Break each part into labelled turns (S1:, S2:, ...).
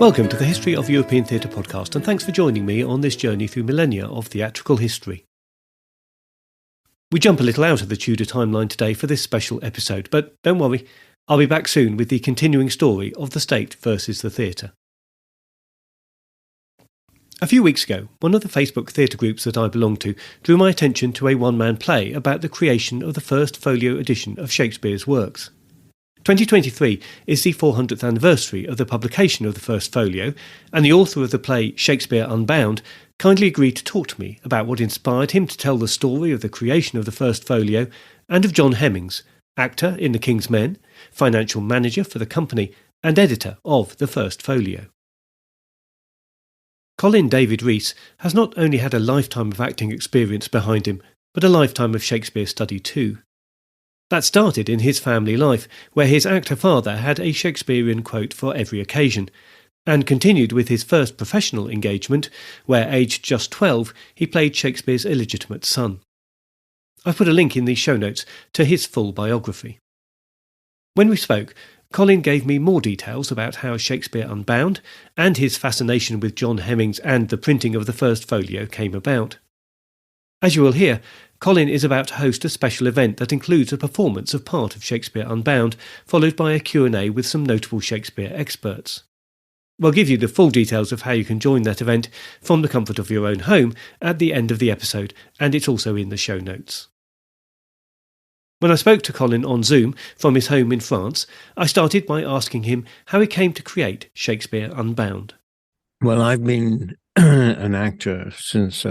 S1: Welcome to the History of European Theatre podcast, and thanks for joining me on this journey through millennia of theatrical history. We jump a little out of the Tudor timeline today for this special episode, but don't worry, I'll be back soon with the continuing story of the state versus the theatre. A few weeks ago, one of the Facebook theatre groups that I belong to drew my attention to a one-man play about the creation of the first folio edition of Shakespeare's works. 2023 is the 400th anniversary of the publication of the first folio, and the author of the play Shakespeare Unbound kindly agreed to talk to me about what inspired him to tell the story of the creation of the first folio and of John Heminges, actor in The King's Men, financial manager for the company, and editor of the first folio. Colin David Reese has not only had a lifetime of acting experience behind him, but a lifetime of Shakespeare study too. That started in his family life, where his actor father had a Shakespearean quote for every occasion, and continued with his first professional engagement, where aged just 12 he played Shakespeare's illegitimate son. I've put a link in the show notes to his full biography. When we spoke, Colin gave me more details about how Shakespeare Unbound and his fascination with John Heminges and the printing of the first folio came about. As you will hear, Colin is about to host a special event that includes a performance of part of Shakespeare Unbound, followed by a Q&A with some notable Shakespeare experts. We'll give you the full details of how you can join that event from the comfort of your own home at the end of the episode, and it's also in the show notes. When I spoke to Colin on Zoom from his home in France, I started by asking him how he came to create Shakespeare Unbound.
S2: Well, I've been an actor since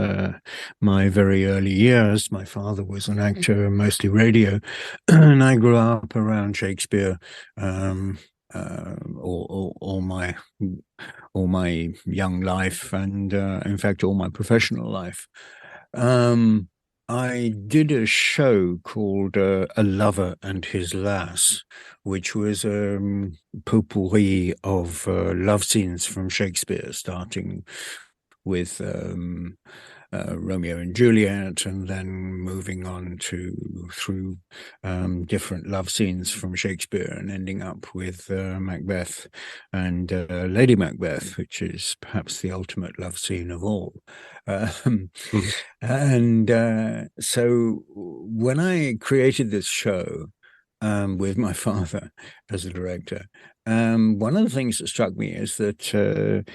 S2: my very early years. My father was an actor, mostly radio, and I grew up around Shakespeare all my young life, and in fact all my professional life. I did a show called A Lover and His Lass, which was a potpourri of love scenes from Shakespeare, starting with Romeo and Juliet, and then moving on through different love scenes from Shakespeare, and ending up with Macbeth and Lady Macbeth, which is perhaps the ultimate love scene of all. And so when I created this show with my father as a director, one of the things that struck me is that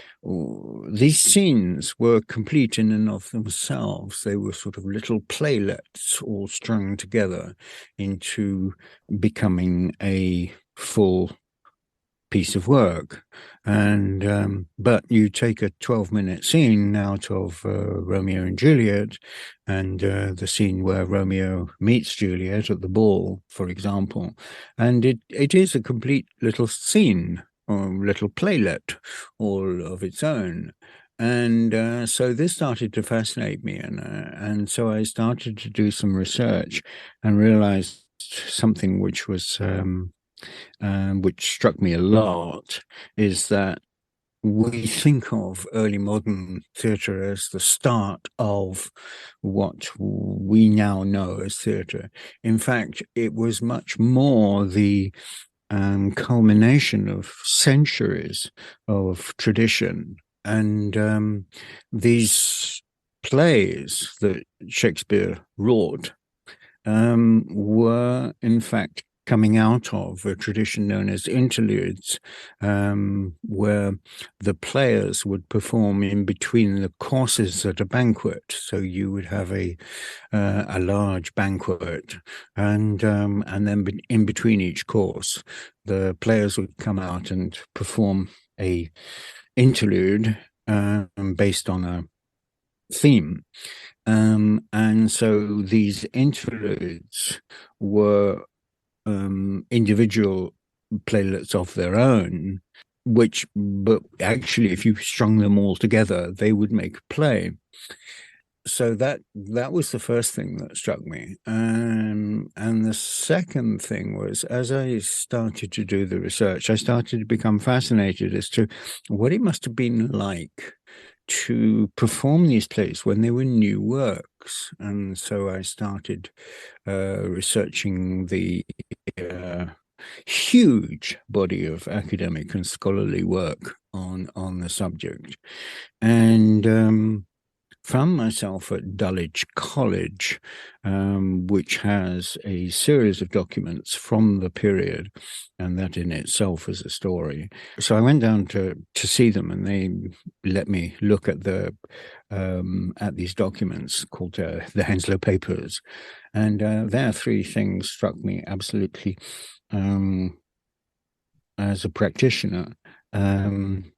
S2: these scenes were complete in and of themselves. They were sort of little playlets all strung together into becoming a full piece of work. And but you take a 12-minute scene out of Romeo and Juliet, and the scene where Romeo meets Juliet at the ball, for example, and it is a complete little scene, or little playlet, all of its own. And so this started to fascinate me, and so I started to do some research and realized something which was which struck me a lot, is that we think of early modern theatre as the start of what we now know as theatre. In fact, it was much more the culmination of centuries of tradition. And these plays that Shakespeare wrote were, in fact, coming out of a tradition known as interludes, where the players would perform in between the courses at a banquet. So you would have a large banquet, and then in between each course, the players would come out and perform a interlude based on a theme. And so these interludes were individual playlets of their own, but actually, if you strung them all together, they would make a play. So that was the first thing that struck me. And the second thing was, as I started to do the research, I started to become fascinated as to what it must have been like to perform these plays when they were new works. And so I started researching the huge body of academic and scholarly work on the subject, and found myself at Dulwich College, which has a series of documents from the period, and that in itself is a story. So I went down to see them, and they let me look at at these documents called the Henslow Papers, and there are three things struck me absolutely as a practitioner,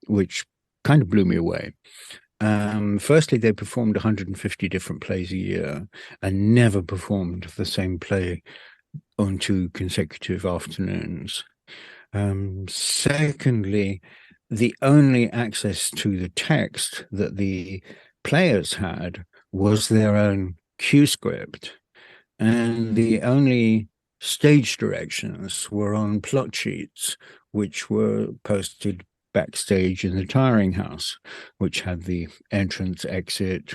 S2: which kind of blew me away. Firstly, they performed 150 different plays a year and never performed the same play on 2 consecutive afternoons. Secondly, the only access to the text that the players had was their own cue script, and the only stage directions were on plot sheets, which were posted backstage in the tiring house, which had the entrance, exit.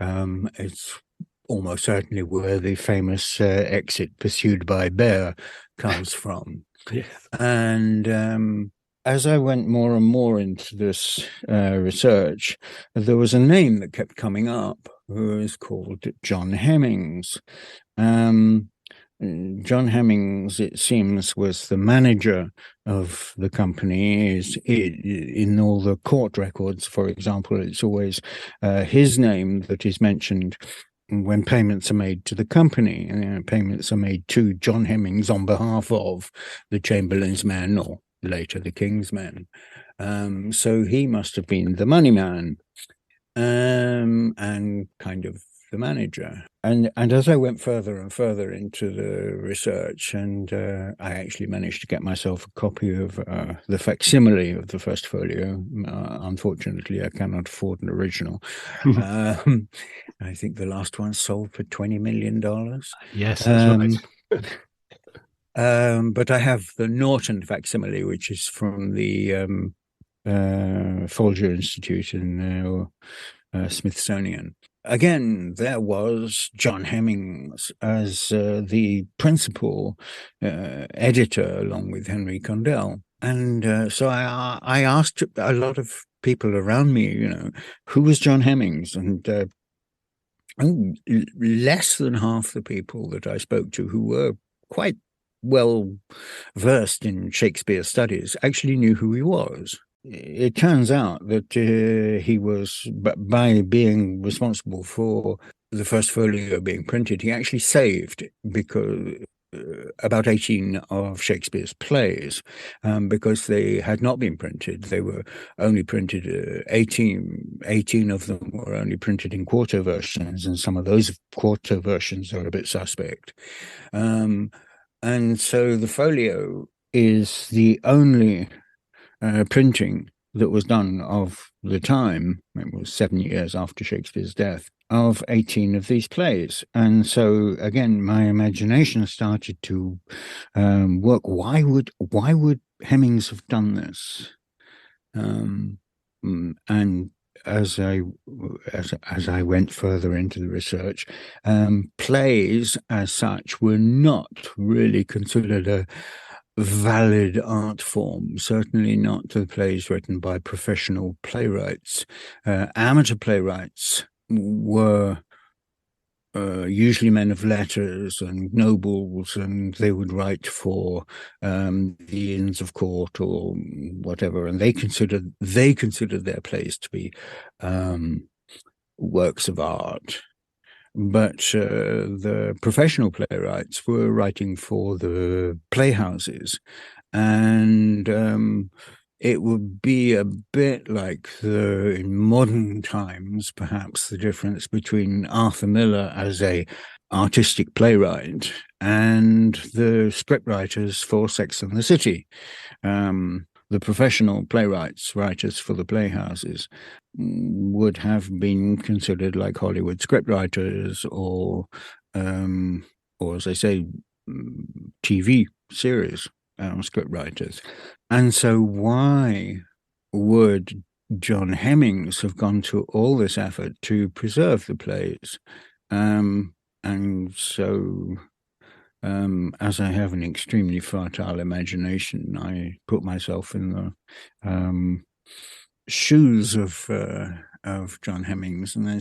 S2: It's almost certainly where the famous exit pursued by bear comes from.
S1: Yes.
S2: And as I went more and more into this research, there was a name that kept coming up, who was called John Heminges. John Heminges, it seems, was the manager of the company. In all the court records, for example, it's always his name that is mentioned when payments are made to the company. Payments are made to John Heminges on behalf of the Chamberlain's men, or later the King's men. So he must have been the money man, and kind of the manager. And as I went further and further into the research, and I actually managed to get myself a copy of the facsimile of the first folio. Unfortunately, I cannot afford an original. I think the last one sold for $20 million.
S1: Yes, that's right.
S2: But I have the Norton facsimile, which is from the Folger Institute in Smithsonian. Again, there was John Heminges as the principal editor, along with Henry Condell. And so I asked a lot of people around me, who was John Heminges? And less than half the people that I spoke to, who were quite well versed in Shakespeare studies, actually knew who he was. It turns out that he was, by being responsible for the first folio being printed, he actually saved about 18 of Shakespeare's plays, because they had not been printed. They were only printed, 18 of them were only printed in quarto versions, and some of those quarto versions are a bit suspect. And so the folio is the only printing that was done of the time. It was 7 years after Shakespeare's death, of 18 of these plays. And so again, my imagination started to work. Why would Heminges have done this? And as I went further into the research, plays as such were not really considered a valid art form, certainly not the plays written by professional playwrights. Amateur playwrights were usually men of letters and nobles, and they would write for the Inns of Court or whatever, and they considered their plays to be works of art. But the professional playwrights were writing for the playhouses, and it would be a bit like in modern times, perhaps, the difference between Arthur Miller as a artistic playwright and the scriptwriters for Sex and the City. The professional writers for the playhouses, would have been considered like Hollywood scriptwriters, or as I say, TV series scriptwriters. And so why would John Heminges have gone to all this effort to preserve the plays? And so as I have an extremely fertile imagination, I put myself in shoes of John Heminges, and I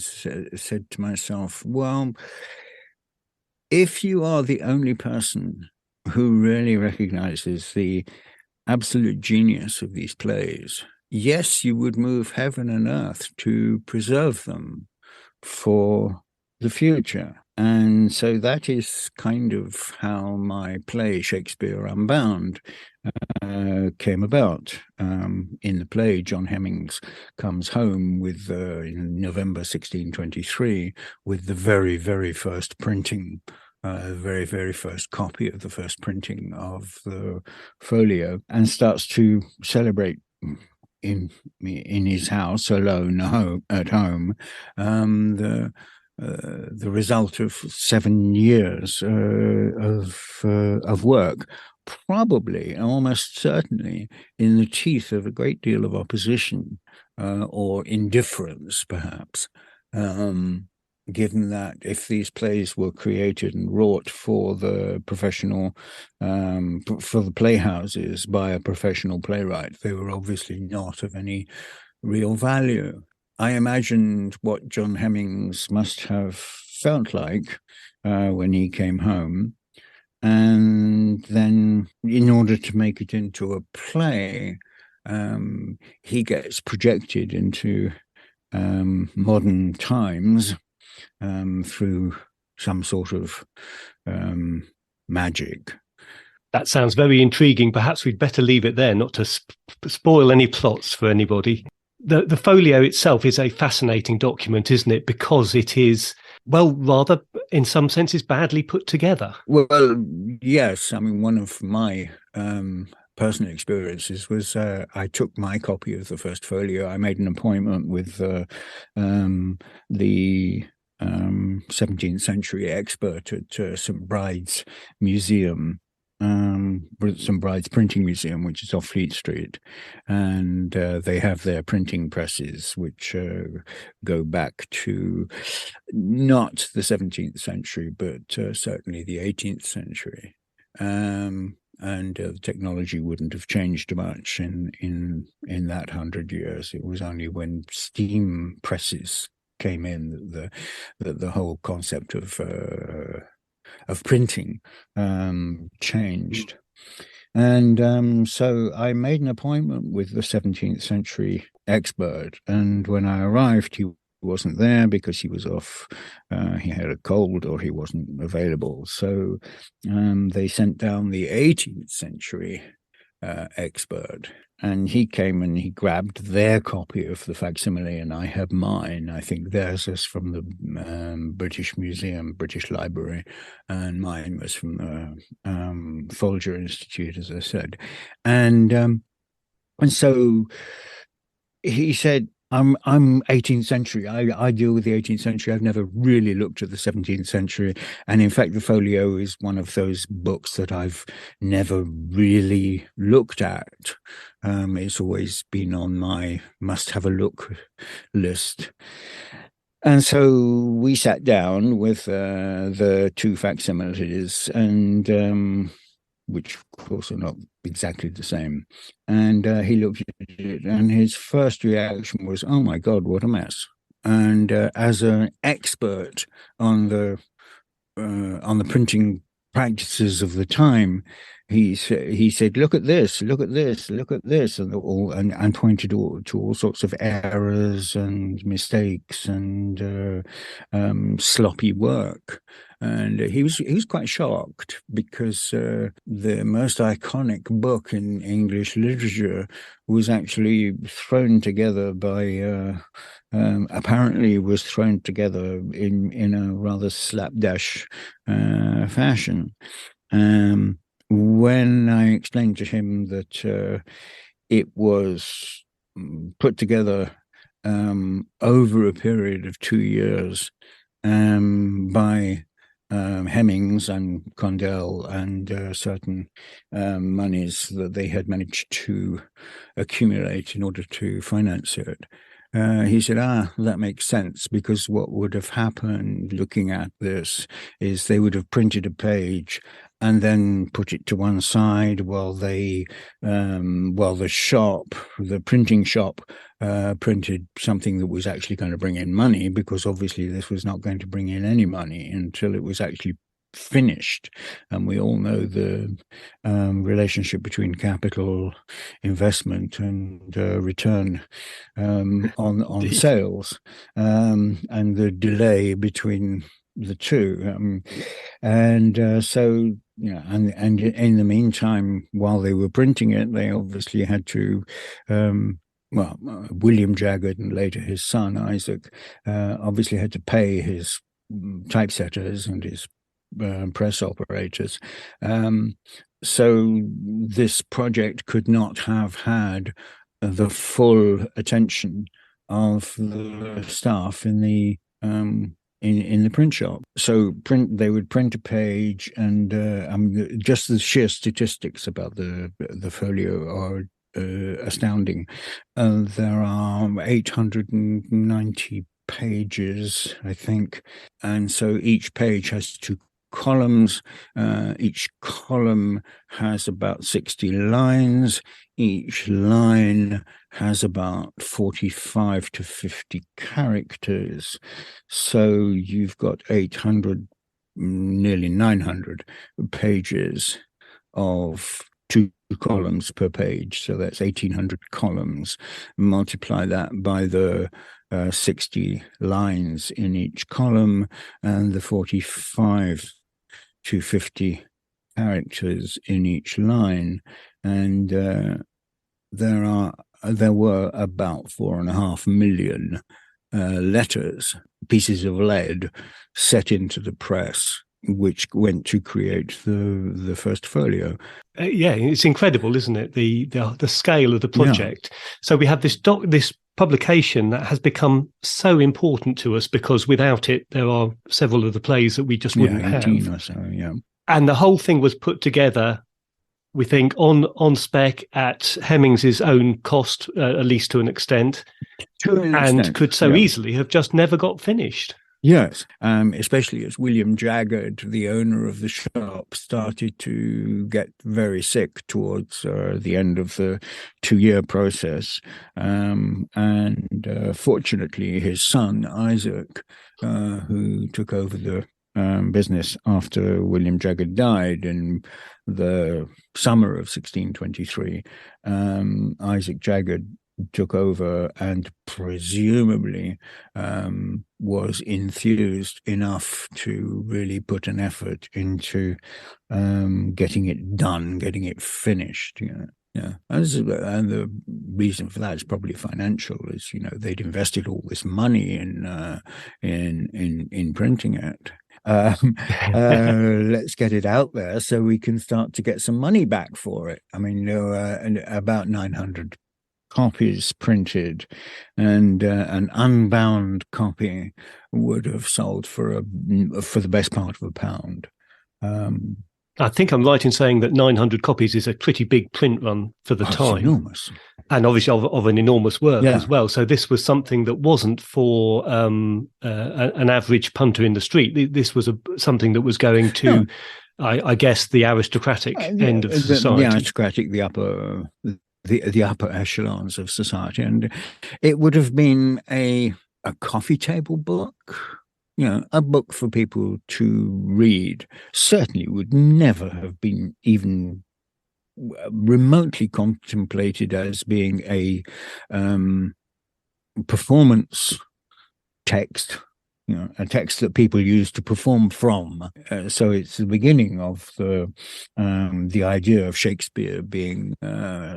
S2: said to myself, well, if you are the only person who really recognizes the absolute genius of these plays, yes, you would move heaven and earth to preserve them for the future. And so that is kind of how my play, Shakespeare Unbound, came about. In the play, John Heminges comes home with, in November 1623, with the very, very first printing, very, very first copy of the first printing of the folio, and starts to celebrate in his house alone at home the result of 7 years of work, probably almost certainly in the teeth of a great deal of opposition or indifference, perhaps. Given that if these plays were created and wrought for the professional, for the playhouses by a professional playwright, they were obviously not of any real value. I imagined what John Heminges must have felt like when he came home. And then in order to make it into a play, he gets projected into modern times through some sort of magic.
S1: That sounds very intriguing. Perhaps we'd better leave it there, not to spoil any plots for anybody. The folio itself is a fascinating document, isn't it? Because it is, well, rather, in some senses, badly put together.
S2: Well, yes. I mean, one of my personal experiences was I took my copy of the first folio. I made an appointment with the 17th century expert at St. Bride's Museum, St. Bride's Printing Museum, which is off Fleet Street. And they have their printing presses, which go back to not the 17th century, but certainly the 18th century. And the technology wouldn't have changed much in that 100 years. It was only when steam presses came in that the whole concept of printing changed. And so I made an appointment with the 17th century expert, and when I arrived, he wasn't there because he was off. He had a cold or he wasn't available. So they sent down the 18th century expert, and he came and he grabbed their copy of the facsimile, and I have mine. I think theirs is from the British Museum, British Library, and mine was from the Folger Institute, as I said. And so he said, I'm 18th century. I deal with the 18th century. I've never really looked at the 17th century. And in fact, the folio is one of those books that I've never really looked at. It's always been on my must have a look list. And so we sat down with the two facsimiles, and which of course are not exactly the same. And he looked at it, and his first reaction was, "Oh my God, what a mess!" And as an expert on the printing practices of the time, he said, "Look at this, look at this, look at this," and pointed to all sorts of errors and mistakes and sloppy work. And he was quite shocked because the most iconic book in English literature was actually thrown together by apparently was thrown together in a rather slapdash fashion. When I explained to him that it was put together over a period of 2 years by Heminges and Condell and certain monies that they had managed to accumulate in order to finance it, he said, that makes sense, because what would have happened looking at this is they would have printed a page and then put it to one side while the printing shop, printed something that was actually going to bring in money, because obviously this was not going to bring in any money until it was actually finished. And we all know the relationship between capital investment and return on sales, and the delay between the two. So, and in the meantime, while they were printing it, they obviously had to, William Jagged and later his son Isaac obviously had to pay his typesetters and his press operators. So this project could not have had the full attention of the staff in the in the print shop. So they would print a page, and just the sheer statistics about the folio are astounding. There are 890 pages, I think, and so each page has two columns. Each column has about 60 lines. Each line has about 45 to 50 characters. So you've got 800, nearly 900 pages of two columns per page. So that's 1,800 columns. Multiply that by the 60 lines in each column and the 45 to 50 characters in each line, and there were about 4.5 million letters, pieces of lead, set into the press, which went to create the first folio.
S1: Yeah, it's incredible, isn't it? The scale of the project. Yeah. So we have this publication that has become so important to us, because without it, there are several of the plays that we just wouldn't
S2: 18
S1: have.
S2: Or so, yeah.
S1: And the whole thing was put together, we think, on spec at Heminges' own cost, at least to an extent, and could so easily have just never got finished.
S2: Yes, especially as William Jagged, the owner of the shop, started to get very sick towards the end of the 2-year process. And fortunately, his son, Isaac, who took over the business after William Jagged died in the summer of 1623, Isaac Jagged took over and presumably was enthused enough to really put an effort into getting it done, getting it finished. Yeah, and the reason for that is probably financial. Is they'd invested all this money in printing it. Let's get it out there so we can start to get some money back for it. I mean, about 900 copies printed, and an unbound copy would have sold for the best part of £1.
S1: I think I'm right in saying that 900 copies is a pretty big print run for the time.
S2: Enormous.
S1: And obviously of an enormous work as well. So this was something that wasn't for an average punter in the street. This was something that was going to, I guess, the aristocratic end of society.
S2: The aristocratic, the upper echelons of society. And it would have been a coffee table book. A book for people to read. Certainly would never have been even remotely contemplated as being a performance text, a text that people use to perform from. So it's the beginning of the idea of Shakespeare being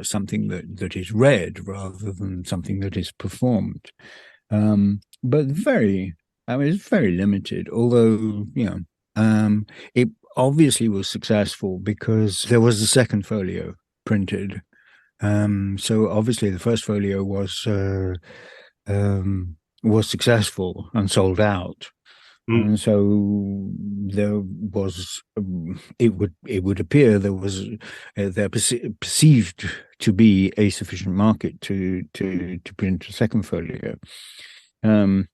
S2: something that is read rather than something that is performed. But it's very limited, although, it obviously was successful because there was a second folio printed. So obviously the first folio was successful and sold out. And so there was, it would appear there was, perceived to be a sufficient market to print a second folio. In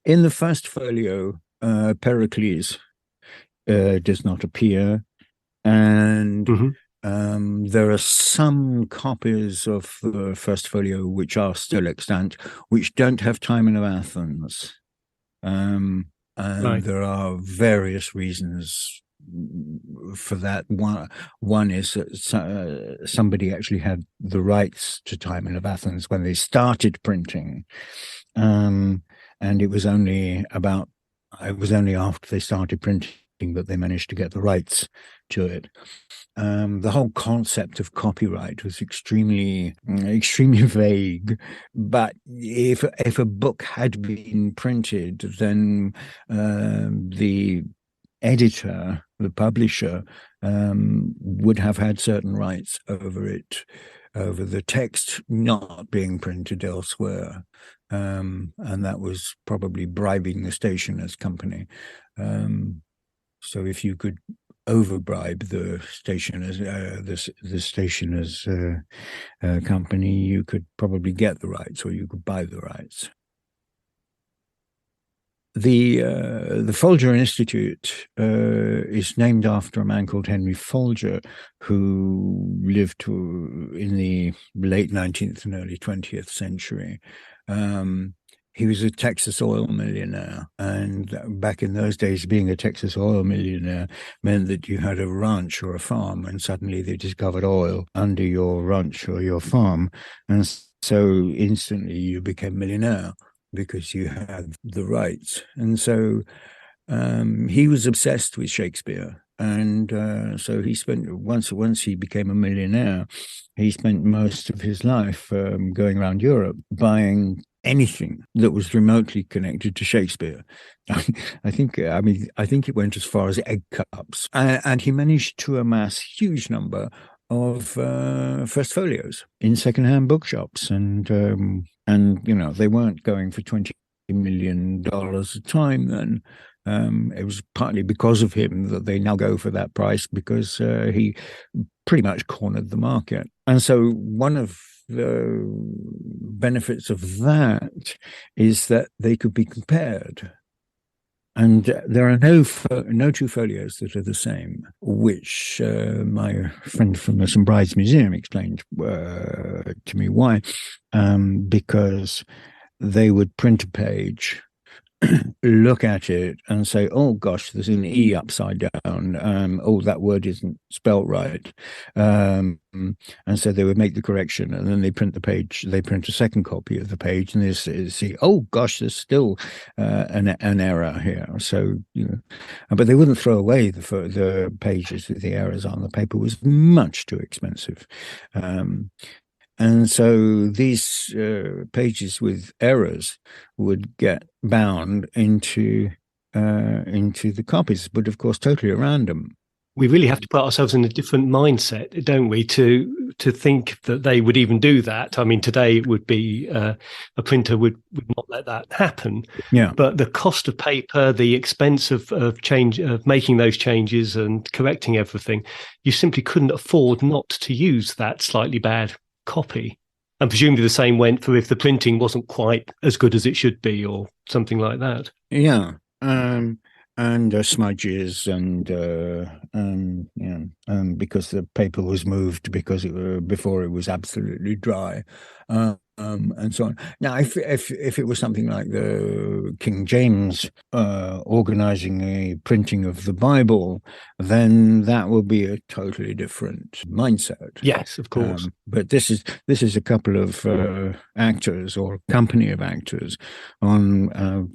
S2: the first folio, Pericles does not appear, and there are some copies of the first folio which are still extant, which don't have Timon of Athens. And
S1: Right.
S2: there are various reasons for that. One is that somebody actually had the rights to Timon of Athens when they started printing, and it was only after they started printing that they managed to get the rights to it. The whole concept of copyright was extremely vague. But if a book had been printed, then the editor, the publisher, would have had certain rights over it, over the text not being printed elsewhere. And that was probably bribing the stationer's company. So if you could overbribe the stationer's company, you could probably get the rights, or you could buy the rights. The Folger Institute is named after a man called Henry Folger, who lived in the late 19th and early 20th century. He was a Texas oil millionaire, and back in those days, being a Texas oil millionaire meant that you had a ranch or a farm, and suddenly they discovered oil under your ranch or your farm, and so instantly you became millionaire because you had the rights. And so he was obsessed with Shakespeare. And so he spent, once he became a millionaire, he spent most of his life going around Europe buying anything that was remotely connected to Shakespeare. I think it went as far as egg cups. And he managed to amass a huge number of first folios in secondhand bookshops. And they weren't going for $20 million a time then. It was partly because of him that they now go for that price, because he pretty much cornered the market. And so one of the benefits of that is that they could be compared. And there are no two folios that are the same, which my friend from the St. Bride's Museum explained to me why. Because they would print a page, look at it and say, oh gosh, there's an E upside down. Oh, that word isn't spelt right. And so they would make the correction, and then they print the page. They print a second copy of the page, and they see, oh gosh, there's still an error here. So, but they wouldn't throw away the pages with the errors on. The paper was much too expensive. And so these pages with errors would get bound into the copies, but of course totally at random.
S1: We really have to put ourselves in a different mindset, don't we, to think that they would even do that. I mean, today it would be a printer would not let that happen.
S2: Yeah.
S1: But the cost of paper, the expense of making those changes and correcting everything, you simply couldn't afford not to use that slightly bad copy. And presumably the same went for if the printing wasn't quite as good as it should be, or something like that.
S2: Yeah. And smudges and because the paper was moved before it was absolutely dry, and so on. Now, if it was something like the King James organizing a printing of the Bible, then that would be a totally different mindset.
S1: Yes, of course.
S2: But this is a couple of actors, or a company of actors, on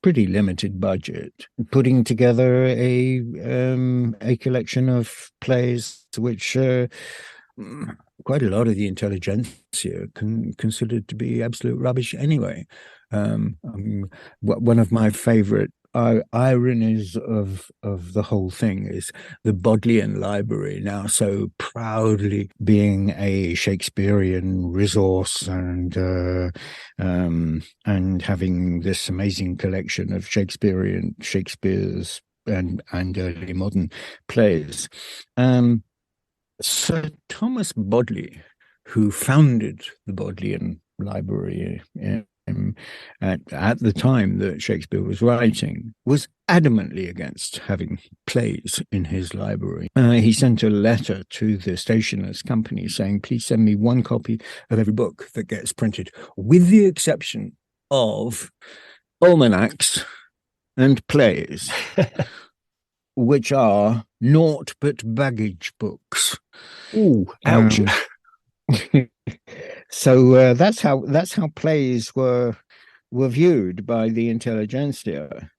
S2: pretty limited budget, putting together a collection of plays which quite a lot of the intelligentsia considered to be absolute rubbish anyway. One of my favorite ironies of the whole thing is the Bodleian Library now so proudly being a Shakespearean resource and having this amazing collection of Shakespeare's and early modern plays. Sir Thomas Bodley, who founded the Bodleian Library at the time that Shakespeare was writing, was adamantly against having plays in his library. He sent a letter to the stationers' company saying, please send me one copy of every book that gets printed, with the exception of almanacs and plays, which are naught but baggage books.
S1: Ooh, ouch.
S2: So that's how plays were viewed by the intelligentsia.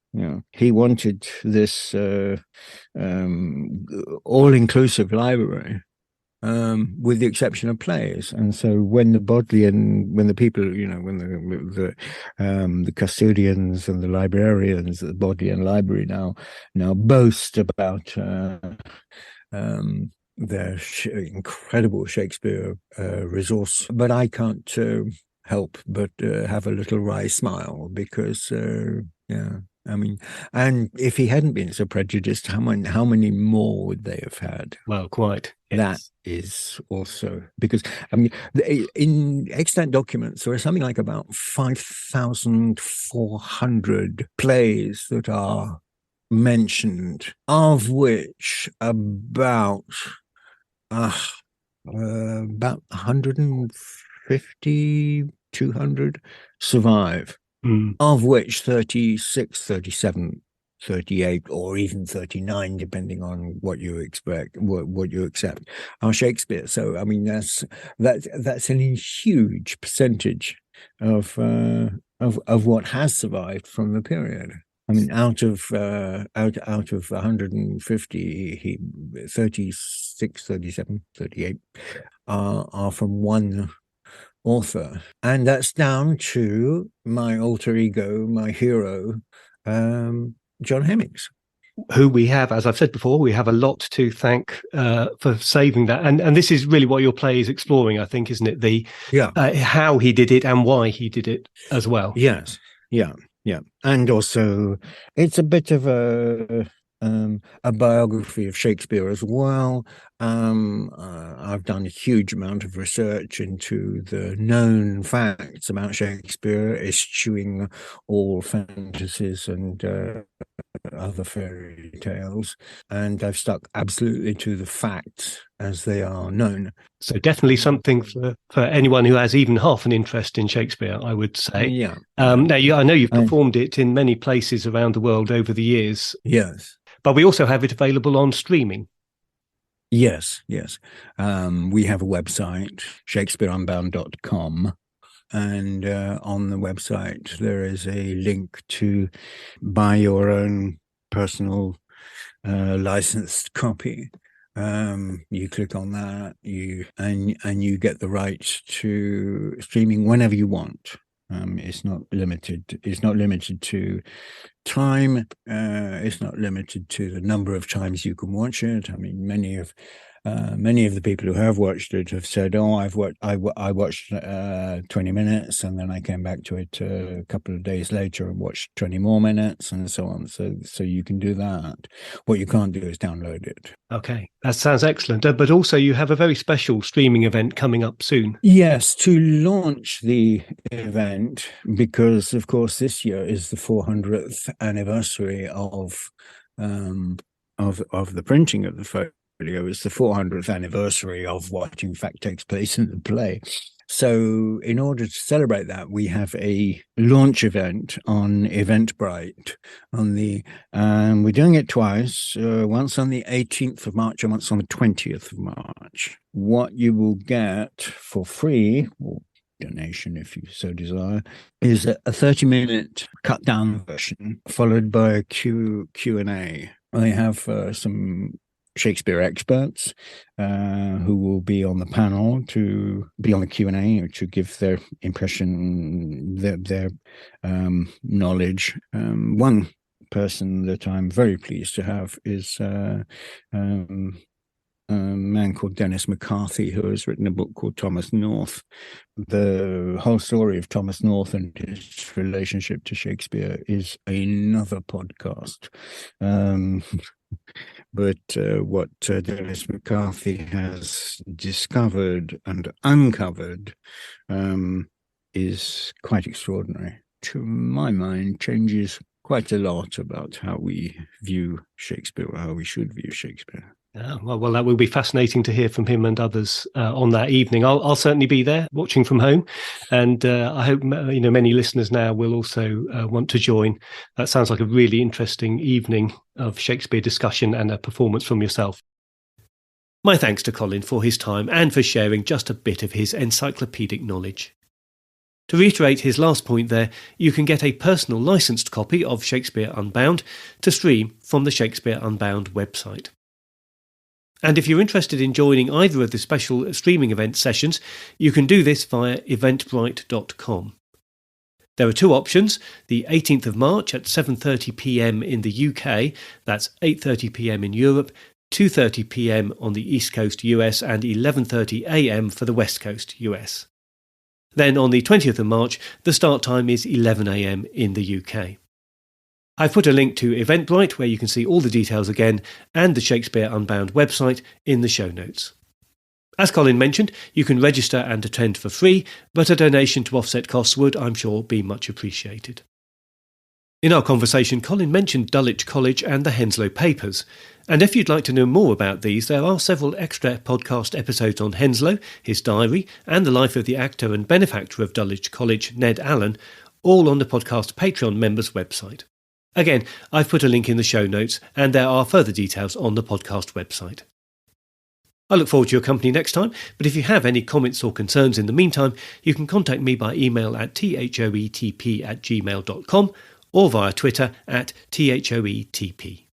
S2: He wanted this all-inclusive library, with the exception of plays. And so when the people, when the custodians and the librarians at the Bodleian Library now boast about their incredible Shakespeare resource, but I can't help but have a little wry smile because, I mean, and if he hadn't been so prejudiced, how many more would they have had?
S1: Well, quite. Yes.
S2: That is also because, I mean, in extant documents, there are something like about 5,400 plays that are mentioned, of which about 150, 200 survive, of which 36, 37, 38, or even 39, depending on what you expect, what you accept, are Shakespeare. So, I mean, that's a huge percentage of what has survived from the period. I mean, out of 150, 36, 37, 38 are from one author, and that's down to my alter ego, my hero, John Heminges,
S1: who we have, as I've said before, we have a lot to thank for saving that. And this is really what your play is exploring, I think, isn't it? How he did it and why he did it as well.
S2: Yes. Yeah. And also it's a bit of a biography of Shakespeare as well. I've done a huge amount of research into the known facts about Shakespeare, eschewing all fantasies and other fairy tales, and I've stuck absolutely to the facts as they are known.
S1: So definitely something for anyone who has even half an interest in Shakespeare, I would say.
S2: Yeah.
S1: Now, I know you've performed it in many places around the world over the years.
S2: Yes.
S1: But we also have it available on streaming.
S2: Yes. We have a website, shakespeareunbound.com. And on the website, there is a link to buy your own personal licensed copy. You click on that, you get the right to streaming whenever you want. It's not limited. It's not limited to time. It's not limited to the number of times you can watch it. I mean, many of the people who have watched it have said, "Oh, I watched 20 minutes, and then I came back to it a couple of days later and watched 20 more minutes, and so on." So you can do that. What you can't do is download it.
S1: Okay, that sounds excellent. But also, you have a very special streaming event coming up soon.
S2: Yes, to launch the event, because of course this year is the 400th anniversary of the printing of the folio. It's the 400th anniversary of what in fact takes place in the play. So in order to celebrate that, we have a launch event on Eventbrite we're doing it twice, once on the 18th of March and once on the 20th of March. What you will get for free, or donation if you so desire, is a 30-minute cut down version followed by a Q&A. I have some Shakespeare experts who will be on the panel to be on the Q&A or to give their impression, their knowledge. One person that I'm very pleased to have is a man called Dennis McCarthy, who has written a book called Thomas North. The whole story of Thomas North and his relationship to Shakespeare is another podcast. But what Dennis McCarthy has discovered and uncovered is quite extraordinary. To my mind, changes quite a lot about how we view Shakespeare, or how we should view Shakespeare.
S1: Well, that will be fascinating to hear from him and others on that evening. I'll certainly be there watching from home, and I hope many listeners now will also want to join. That sounds like a really interesting evening of Shakespeare discussion and a performance from yourself. My thanks to Colin for his time and for sharing just a bit of his encyclopedic knowledge. To reiterate his last point there, you can get a personal licensed copy of Shakespeare Unbound to stream from the Shakespeare Unbound website. And if you're interested in joining either of the special streaming event sessions, you can do this via eventbrite.com. There are two options, the 18th of March at 7:30 p.m. in the UK, that's 8:30 p.m. in Europe, 2:30 p.m. on the East Coast US and 11:30 a.m. for the West Coast US. Then on the 20th of March, the start time is 11 a.m. in the UK. I've put a link to Eventbrite where you can see all the details again, and the Shakespeare Unbound website in the show notes. As Colin mentioned, you can register and attend for free, but a donation to offset costs would, I'm sure, be much appreciated. In our conversation, Colin mentioned Dulwich College and the Henslow Papers, and if you'd like to know more about these, there are several extra podcast episodes on Henslow, his diary, and the life of the actor and benefactor of Dulwich College, Ned Allen, all on the podcast Patreon members' website. Again, I've put a link in the show notes, and there are further details on the podcast website. I look forward to your company next time, but if you have any comments or concerns in the meantime, you can contact me by email at thoetp@gmail.com or via Twitter at thoetp.